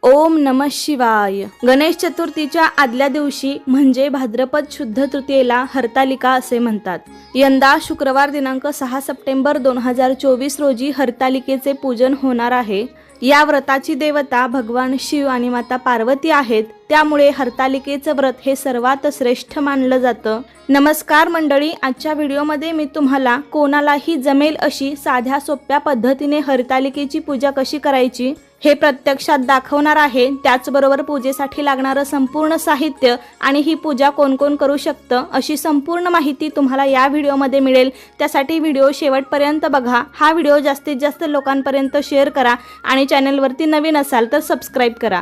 ओम नमः शिवाय। गणेश चतुर्थीच्या आदल्या दिवशी म्हणजे भाद्रपद शुद्ध तृतीयेला हरतालिका असे म्हणतात। यंदा शुक्रवार दिनांक 6 सप्टेंबर 2024 रोजी हरतालिकेचे पूजन होणार आहे। या व्रताची देवता भगवान शिव आणि माता पार्वती आहेत, त्यामुळे हरतालिकेचे व्रत हे सर्वात श्रेष्ठ मानलं जातं। नमस्कार मंडळी, आजच्या व्हिडिओमध्ये मी तुम्हाला कोणालाही जमेल अशी साध्या सोप्या पद्धतीने हरतालिकेची पूजा कशी करायची हे प्रत्यक्षात दाखवणार आहे। त्याचबरोबर पूजेसाठी लागणारं संपूर्ण साहित्य आणि ही पूजा कोण कोण करू शकतं अशी संपूर्ण माहिती तुम्हाला या व्हिडिओमध्ये मिळेल। त्यासाठी व्हिडिओ शेवटपर्यंत बघा। हा व्हिडिओ जास्तीत जास्त लोकांपर्यंत शेअर करा आणि चॅनलवरती नवीन असाल तर सबस्क्राइब करा।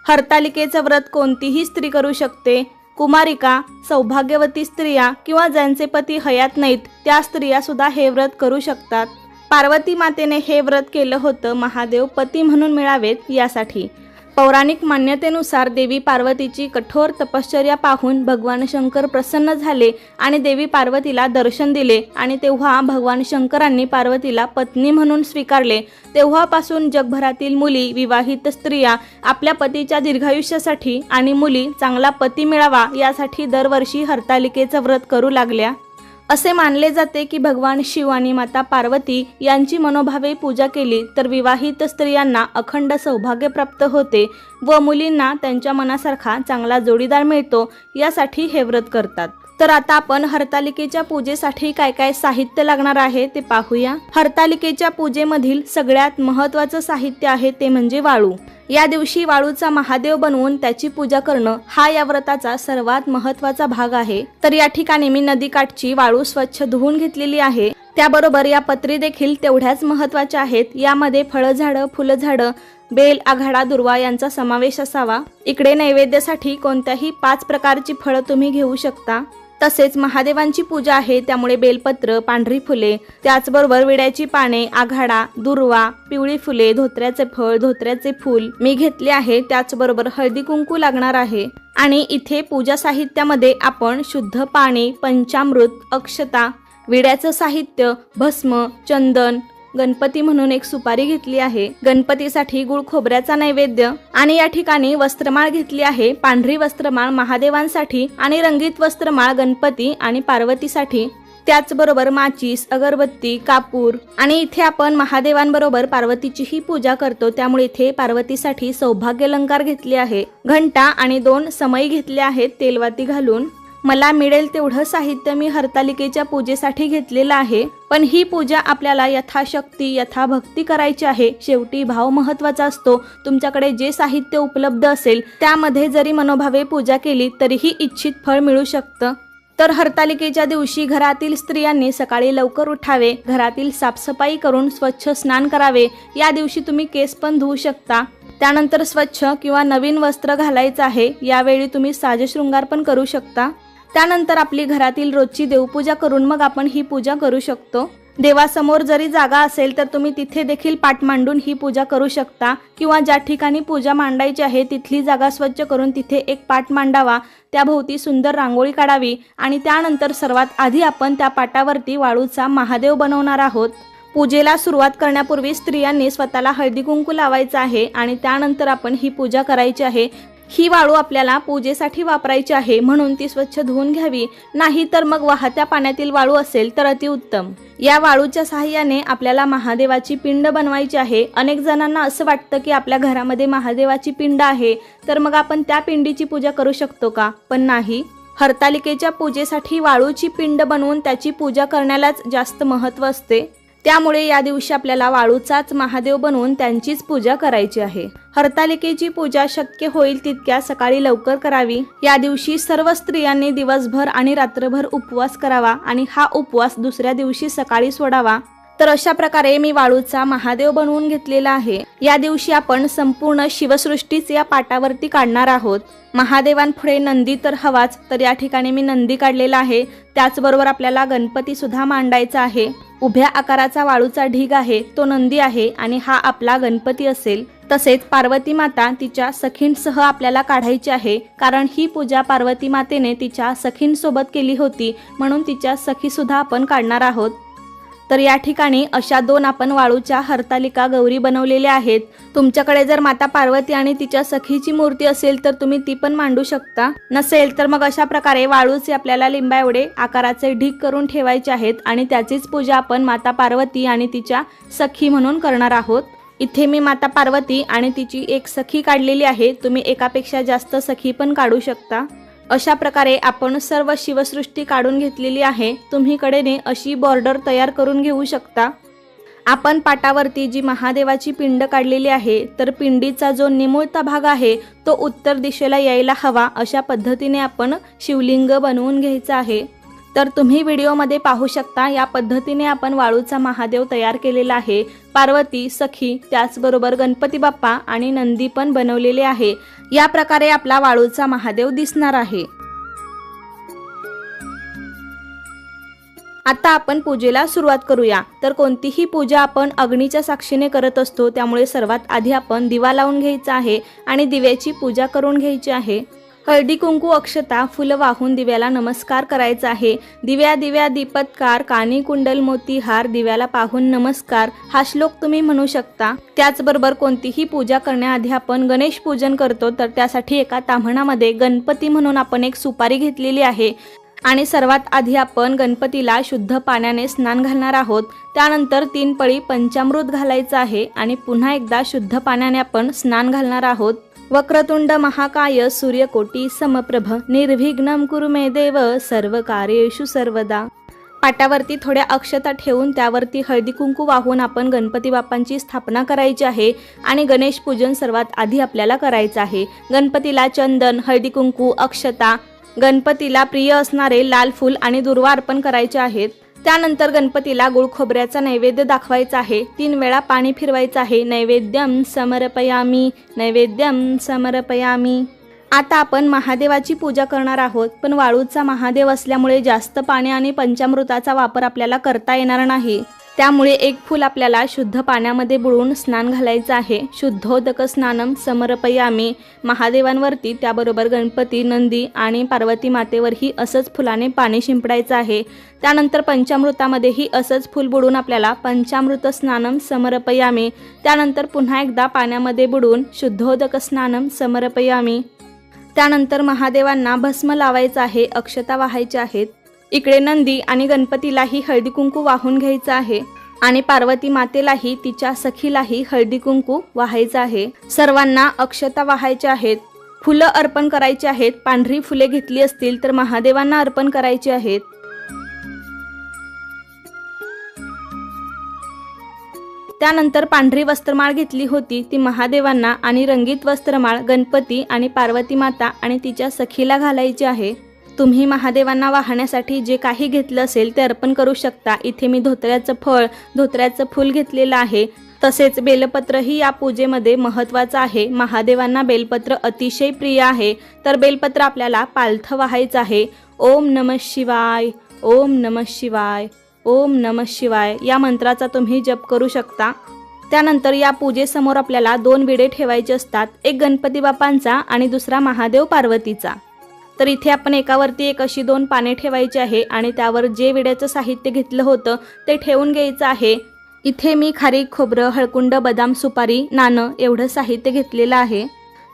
हरतालिकेचं व्रत कोणतीही स्त्री करू शकते। कुमारिका, सौभाग्यवती स्त्रिया किंवा ज्यांचे पती हयात नाहीत त्या स्त्रिया सुद्धा हे व्रत करू शकतात। पार्वती मातेने हे व्रत केलं होतं महादेव पती म्हणून मिळावेत यासाठी। पौराणिक मान्यतेनुसार देवी पार्वतीची कठोर तपश्चर्या पाहून भगवान शंकर प्रसन्न झाले आणि देवी पार्वतीला दर्शन दिले आणि तेव्हा भगवान शंकरांनी पार्वतीला पत्नी म्हणून स्वीकारले। तेव्हापासून जगभरातील मुली, विवाहित स्त्रिया आपल्या पतीच्या दीर्घायुष्यासाठी आणि मुली चांगला पती मिळावा यासाठी दरवर्षी हरतालिकेचं व्रत करू लागल्या। असे मानले जाते की भगवान शिव आणि माता पार्वती यांची मनोभावे पूजा केली तर विवाहित स्त्रियांना अखंड सौभाग्य प्राप्त होते व मुलींना त्यांच्या मनासारखा चांगला जोडीदार मिळतो, यासाठी हे व्रत करतात। तर आता आपण हरतालिकेच्या पूजेसाठी काय काय साहित्य लागणार आहे ते पाहूया। हरतालिकेच्या पूजेमधील सगळ्यात महत्त्वाचं साहित्य आहे ते म्हणजे वाळू। या दिवशी वाळूचा महादेव बनवून त्याची पूजा करणं हा या व्रताचा सर्वात महत्त्वाचा भाग आहे। तर या ठिकाणी मी नदीकाठची वाळू स्वच्छ धुवून घेतलेली आहे। त्याबरोबर या पत्री देखील तेवढ्याच महत्त्वाच्या आहेत। यामध्ये फळझाडं, फुलझाडं, बेल, आघाडा, दुर्वा यांचा समावेश असावा। इकडे नैवेद्यासाठी कोणत्याही 5 प्रकारची फळं तुम्ही घेऊ शकता। तसेच महादेवांची पूजा आहे त्यामुळे बेलपत्र, पांढरी फुले, त्याचबरोबर विड्याची पाने, आघाडा, दुर्वा, पिवळी फुले, धोत्र्याचे फळ, धोत्र्याचे फूल मी घेतले आहे। त्याचबरोबर हळदी कुंकू लागणार आहे आणि इथे पूजा साहित्यामध्ये आपण शुद्ध पाणी, पंचामृत, अक्षता, विड्याचं साहित्य, भस्म, चंदन, गणपती म्हणून एक सुपारी घेतली आहे, गणपतीसाठी गुळ खोबऱ्याचा नैवेद्य आणि या ठिकाणी वस्त्रमाळ घेतली आहे। पांढरी वस्त्रमाळ महादेवांसाठी आणि रंगीत वस्त्रमाळ गणपती आणि पार्वतीसाठी। त्याचबरोबर माचीस, अगरबत्ती, कापूर आणि इथे आपण महादेवांबरोबर पार्वतीचीही पूजा करतो त्यामुळे इथे पार्वतीसाठी सौभाग्य अलंकार घेतले आहे। घंटा आणि 2 समई घेतले आहेत तेलवाती घालून। मला मिळेल तेवढं साहित्य मी हरतालिकेच्या पूजेसाठी घेतलेलं आहे, पण ही पूजा आपल्याला यथाशक्ती यथाभक्ती करायची आहे। शेवटी भाव महत्त्वाचा असतो। तुमच्याकडे जे साहित्य उपलब्ध असेल त्यामध्ये जरी मनोभावे पूजा केली तरीही इच्छित फळ मिळू शकतं। तर हरतालिकेच्या दिवशी घरातील स्त्रियांनी सकाळी लवकर उठावे, घरातील साफसफाई करून स्वच्छ स्नान करावे। या दिवशी तुम्ही केस पण धुवू शकता। त्यानंतर स्वच्छ किंवा नवीन वस्त्र घालायचं आहे। यावेळी तुम्ही साजशृंगार पण करू शकता। त्यानंतर आपली घरातील रोजची देवपूजा करून मग आपण ही पूजा करू शकतो। देवासमोर जरी जागा असेल तर तुम्ही तिथे देखील पाट मांडून ही पूजा करू शकता किंवा ज्या ठिकाणी पूजा मांडायची आहे तिथली जागा स्वच्छ करून तिथे एक पाट मांडावा, त्याभोवती सुंदर रांगोळी काढावी आणि त्यानंतर सर्वात आधी आपण त्या पाटावरती वाळूचा महादेव बनवणार आहोत। पूजेला सुरुवात करण्यापूर्वी स्त्रियांनी स्वतःला हळदी कुंकू लावायचं आहे आणि त्यानंतर आपण ही पूजा करायची आहे। ही वाळू आपल्याला पूजेसाठी वापरायची आहे म्हणून ती स्वच्छ धुवून घ्यावी, नाही तर मग वाहत्या पाण्यातील वाळू असेल तर अतिउत्तम। या वाळूच्या सहाय्याने आपल्याला महादेवाची पिंड बनवायची आहे। अनेक जणांना असं वाटतं की आपल्या घरामध्ये महादेवाची पिंड आहे तर मग आपण त्या पिंडीची पूजा करू शकतो का, पण नाही। हरतालिकेच्या पूजेसाठी वाळूची पिंड बनवून त्याची पूजा करण्यालाच जास्त महत्त्व असते। त्यामुळे या दिवशी आपल्याला वाळूचाच महादेव बनवून त्यांचीच पूजा करायची आहे। हरतालिकेची पूजा शक्य होईल तितक्या सकाळी लवकर करावी। या दिवशी सर्व स्त्रियांनी दिवसभर आणि रात्रभर उपवास करावा आणि हा उपवास दुसऱ्या दिवशी सकाळी सोडावा। तर अशा प्रकारे मी वाळूचा महादेव बनवून घेतलेला आहे। या दिवशी आपण संपूर्ण शिवसृष्टीच या पाटावरती काढणार आहोत। महादेवांपुढे नंदी तर हवाच, तर या ठिकाणी मी नंदी काढलेला आहे। त्याचबरोबर आपल्याला गणपती सुद्धा मांडायचा आहे। उभ्या आकाराचा वाळूचा ढीग आहे तो नंदी आहे आणि हा आपला गणपती असेल। तसेच पार्वती माता तिच्या सखींसह आपल्याला काढायची आहे, कारण ही पूजा पार्वती मातेने तिच्या सखींसोबत केली होती म्हणून तिच्या सखी सुद्धा आपण काढणार आहोत। तर या ठिकाणी अशा 2 आपण वाळूच्या हरतालिका गौरी बनवलेल्या आहेत। तुमच्याकडे जर माता पार्वती आणि तिच्या सखीची मूर्ती असेल तर तुम्ही ती पण मांडू शकता, नसेल तर मग अशा प्रकारे वाळूचे आपल्याला लिंबा एवढे आकाराचे ढीग करून ठेवायचे आहेत आणि त्याचीच पूजा आपण माता पार्वती आणि तिच्या सखी म्हणून करणार आहोत। इथे मी माता पार्वती आणि तिची एक सखी काढलेली आहे, तुम्ही एकापेक्षा जास्त सखी पण काढू शकता। अशा प्रकारे आपण सर्व शिवसृष्टी काढून घेतलेली आहे। तुम्ही कडेने अशी बॉर्डर तयार करून घेऊ शकता। आपण पाटावरती जी महादेवाची पिंड काढलेली आहे, तर पिंडीचा जो निमुळता भाग आहे तो उत्तर दिशेला यायला हवा, अशा पद्धतीने आपण शिवलिंग बनवून घ्यायचं आहे। तर तुम्ही व्हिडिओमध्ये पाहू शकता या पद्धतीने आपण वाळूचा महादेव तयार केलेला आहे। पार्वती, सखी, त्याचबरोबर गणपती बाप्पा आणि नंदी पण बनवलेले आहे। या प्रकारे आपला वाळूचा महादेव दिसणार आहे। आता आपण पूजेला सुरुवात करूया। तर कोणतीही पूजा आपण अग्नीच्या साक्षीने करत असतो, त्यामुळे सर्वात आधी आपण दिवा लावून घ्यायचा आहे आणि दिव्याची पूजा करून घ्यायची आहे। हळदी कुंकू अक्षता फुलं वाहून दिव्याला नमस्कार करायचा आहे। दिव्या दिव्या दीपत्कार, कानी कुंडल मोती हार, दिव्याला पाहून नमस्कार हा श्लोक तुम्ही म्हणू शकता। त्याचबरोबर कोणतीही पूजा करण्याआधी आपण गणेश पूजन करतो, तर त्यासाठी एका ताम्हणामध्ये गणपती म्हणून आपण एक सुपारी घेतलेली आहे आणि सर्वात आधी आपण गणपतीला शुद्ध पाण्याने स्नान घालणार आहोत। त्यानंतर 3 पळी पंचामृत घालायचं आहे आणि पुन्हा एकदा शुद्ध पाण्याने आपण स्नान घालणार आहोत। वक्रतुंड महाकाय सूर्यकोटी समप्रभ निर्विघ्नं कुरु मे देव सर्व कार्येषु सर्वदा। पाटावरती थोड्या अक्षता ठेवून त्यावरती हळदी कुंकू वाहून आपण गणपती बाप्पांची स्थापना करायची आहे आणि गणेश पूजन सर्वात आधी आपल्याला करायचं आहे। गणपतीला चंदन, हळदी कुंकू, अक्षता, गणपतीला प्रिय असणारे लाल फूल आणि दुर्वा अर्पण करायचे आहेत। त्यानंतर गणपतीला गुळ खोबऱ्याचा नैवेद्य दाखवायचा आहे। 3 वेळा पाणी फिरवायचं आहे। नैवेद्यम समर्पयामी, नैवेद्यम समर्पयामी। आता आपण महादेवाची पूजा करणार आहोत, पण वाळूचा महादेव असल्यामुळे जास्त पाणी आणि पंचामृताचा वापर आपल्याला करता येणार नाही। त्यामुळे 1 फूल आपल्याला शुद्ध पाण्यामध्ये बुडवून स्नान घालायचं आहे। शुद्धोदक स्नानम समर्पयामी। महादेवांवरती त्याबरोबर गणपती, नंदी आणि पार्वती मातेवरही असंच फुलाने पाणी शिंपडायचं आहे। त्यानंतर पंचामृतामध्येही असंच फूल बुडवून आपल्याला पंचामृत स्नानम समर्पयामी। त्यानंतर पुन्हा एकदा पाण्यामध्ये बुडवून शुद्धोदक स्नानम समर्पयामी। त्यानंतर महादेवांना भस्म लावायचं आहे, अक्षता वाहायच्या आहेत। इकडे नंदी आणि गणपतीलाही हळदी कुंकू वाहून घ्यायचं आहे आणि पार्वती मातेलाही तिच्या सखीलाही हळदी कुंकू वाहायचं आहे। सर्वांना अक्षता वाहायच्या आहेत, फुलं अर्पण करायची आहेत। पांढरी फुले घेतली असतील तर महादेवांना अर्पण करायची आहेत। त्यानंतर पांढरी वस्त्रमाळ घेतली होती ती महादेवांना आणि रंगीत वस्त्रमाळ गणपती आणि पार्वती माता आणि तिच्या सखीला घालायची आहे। तुम्ही महादेवांना वाहण्यासाठी जे काही घेतलं असेल ते अर्पण करू शकता। इथे मी धोत्र्याचं फळ, धोत्र्याचं फूल घेतलेलं आहे। तसेच बेलपत्रही या पूजेमध्ये महत्त्वाचं आहे। महादेवांना बेलपत्र अतिशय प्रिय आहे, तर बेलपत्र आपल्याला पालथं वाहायचं आहे। ओम नमः शिवाय, ओम नमः शिवाय, ओम नमः शिवाय या मंत्राचा तुम्ही जप करू शकता। त्यानंतर या पूजेसमोर आपल्याला 2 विडे ठेवायचे असतात, एक गणपती बाप्पांचा आणि दुसरा महादेव पार्वतीचा। तर इथे आपण एकावरती एक अशी 2 पाने ठेवायची आहे आणि त्यावर जे विड्याचं साहित्य घेतलं होतं ते ठेवून घ्यायचं आहे। इथे मी खारीक, खोबरं, हळकुंड, बदाम, सुपारी, नाणं एवढं साहित्य घेतलेलं आहे।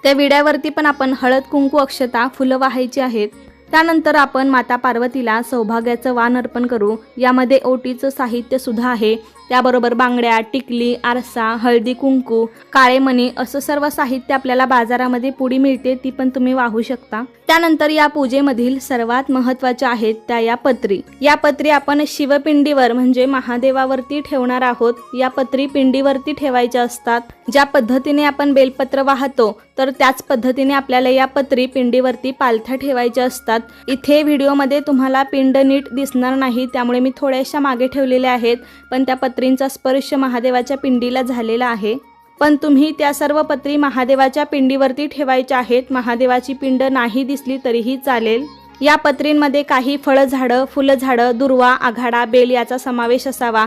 त्या विड्यावरती पण आपण हळद, कुंकू, अक्षता, फुलं वाहायची आहेत। त्यानंतर आपण माता पार्वतीला सौभाग्याचं वाण अर्पण करू। यामध्ये ओटीचं साहित्य सुद्धा आहे, त्याबरोबर बांगड्या, टिकली, आरसा, हळदी कुंकू, काळे मणी असं सर्व साहित्य आपल्याला बाजारामध्ये पुडी मिळते, ती पण तुम्ही वाहू शकता। त्यानंतर या पूजेमधील सर्वात महत्त्वाच्या आहेत त्या या पत्री। या पत्री आपण शिवपिंडीवर म्हणजे महादेवावरती ठेवणार आहोत। या पत्री पिंडीवरती ठेवायच्या असतात। ज्या पद्धतीने आपण बेलपत्र वाहतो तर त्याच पद्धतीने आपल्याला या पत्री पिंडीवरती पालथ्या ठेवायच्या असतात। इथे व्हिडिओमध्ये तुम्हाला पिंड नीट दिसणार नाही, त्यामुळे मी थोड्याशा मागे ठेवलेल्या आहेत, पण त्या पत्रींचा स्पर्श महादेवाच्या पिंडीला झालेला आहे। पण तुम्ही त्या सर्व पत्री महादेवाच्या पिंडीवरती ठेवायच्या आहेत। महादेवाची पिंड नाही दिसली तरीही चालेल। या पत्रींमध्ये काही फळझाडं, फुलझाडं, दुर्वा, आघाडा, बेल याचा समावेश असावा।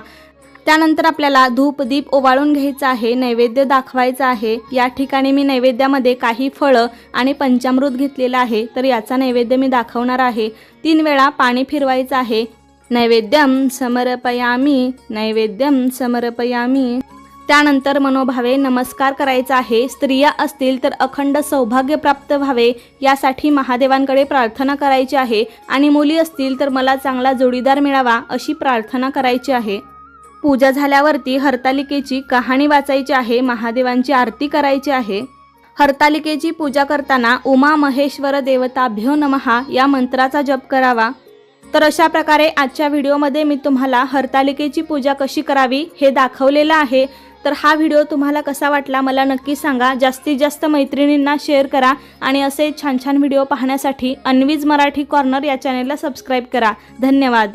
त्यानंतर आपल्याला धूप, दीप ओवाळून घ्यायचा आहे, नैवेद्य दाखवायचा आहे। या ठिकाणी मी नैवेद्यामध्ये काही फळं आणि पंचामृत घेतलेलं आहे, तर याचा नैवेद्य मी दाखवणार आहे। 3 वेळा पाणी फिरवायचं आहे। नैवेद्यम समर्पयामी, नैवेद्यम समर्पयामी। त्यानंतर मनोभावे नमस्कार करायचा आहे। स्त्रिया असतील तर अखंड सौभाग्य प्राप्त व्हावे यासाठी महादेवांकडे प्रार्थना करायची आहे आणि मुली असतील तर मला चांगला जोडीदार मिळावा अशी प्रार्थना करायची आहे। पूजा झाल्यावरती हरतालिकेची कहाणी वाचायची आहे, महादेवांची आरती करायची आहे। हरतालिकेची पूजा करताना उमा महेश्वर देवताभ्यो नमः या मंत्राचा जप करावा। तर अशा प्रकारे आजच्या व्हिडिओमध्ये मी तुम्हाला हरतालिकेची पूजा कशी करावी हे दाखवलेलं आहे। तर हा व्हिडिओ तुम्हाला कसा वाटला मला नक्की सांगा। जास्तीत जास्त मैत्रिणींना शेअर करा आणि असे छान छान व्हिडिओ पाहण्यासाठी अन्वीज मराठी कॉर्नर या चॅनेलला सबस्क्राईब करा। धन्यवाद।